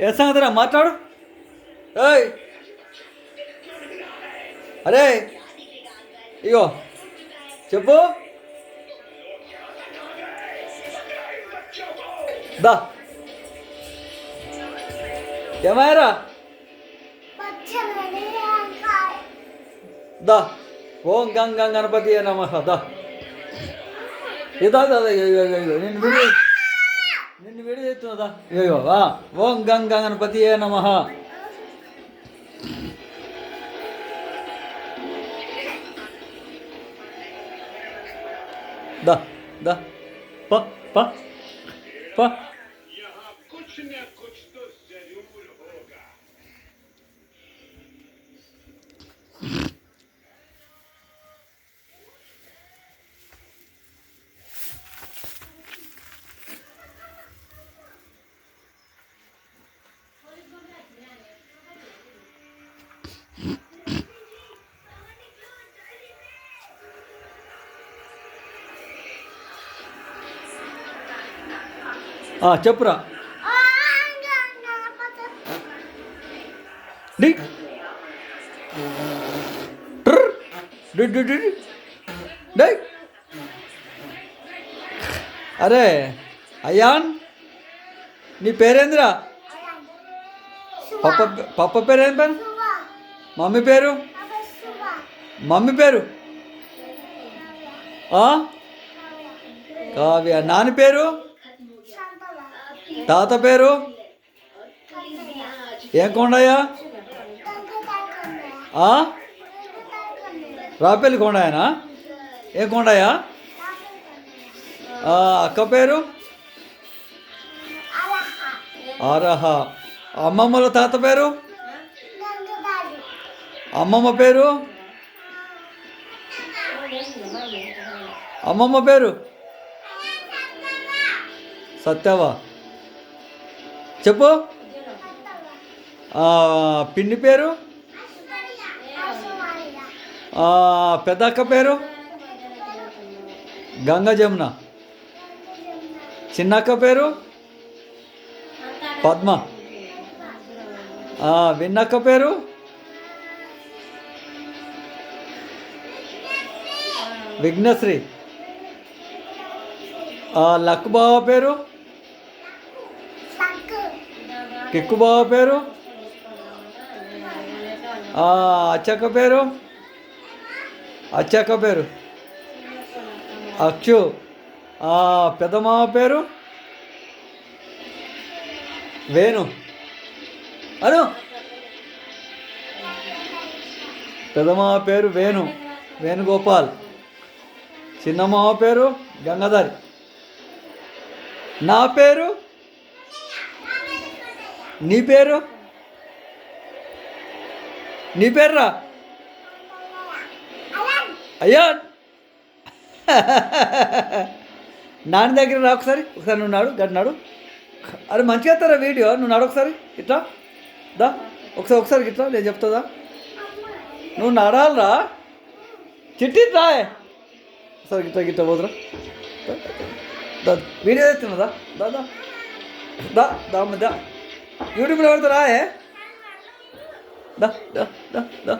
ఏ సంగతిరా మాట్లాడు. ఏయ్ అరే ఇగో చెప్పు. దా ఏమాయరా దా ఓం గంగ గణపతి నమ దా ఇదా నిన్ను విడి చేస్తున్నదా ఇగో ఓం గంగ గణపతి నమ. దా దా ప ప ప చెప్పురా. డి డై అరే అయాన్ నీ పేరేందిరా? పప్ప పేరు ఏం పేరు? మమ్మీ పేరు? మమ్మీ పేరు కావ్య. నాని పేరు? తాత పేరు? ఏం కొండయ్యా? రాపల్లి కొండయ్యనా? ఏం కొండయ్యా? అక్క పేరు? ఆరహ. అమ్మమ్మల తాత పేరు? అమ్మమ్మ పేరు? అమ్మమ్మ పేరు సత్యవా? చెప్పు. పిన్ని పేరు? పెద్దక్క పేరు? గంగ జమున. చిన్నక్క పేరు? పద్మ. విన్నక్క పేరు? విఘ్నశ్రీ. లక్కు బావ పేరు? కిక్కు బావ పేరు? అచ్చక్క పేరు? అచ్చక్క పేరు అక్షు. పెద్దమావ పేరు? వేణు. అను పెద్దమావ పేరు వేణు, వేణుగోపాల్. చిన్నమావ పేరు గంగాధర్. నా పేరు? నీ పేరు? నీ పేర్రా? అయ్యా నాన్న దగ్గర రా ఒకసారి. నువ్వు నాడు గట్టినాడు. అరే మంచిగా వస్తారా వీడియో? నువ్వు నాడు ఒకసారి ఇట్లా దా. ఒకసారి ఇట్లా నేను చెప్తుందా? నువ్వు నడాలరా చిట్టి రాయే. ఒకసారి గిట్ట గిట్ట పోదురా. వీడియో తెస్తున్నదా? దా దా దా దా దా యూట్యూబ్లో పడతా రాయే. దా దా దా దా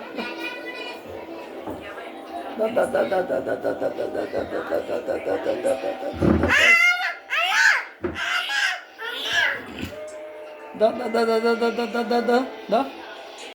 da da da da da da da da da da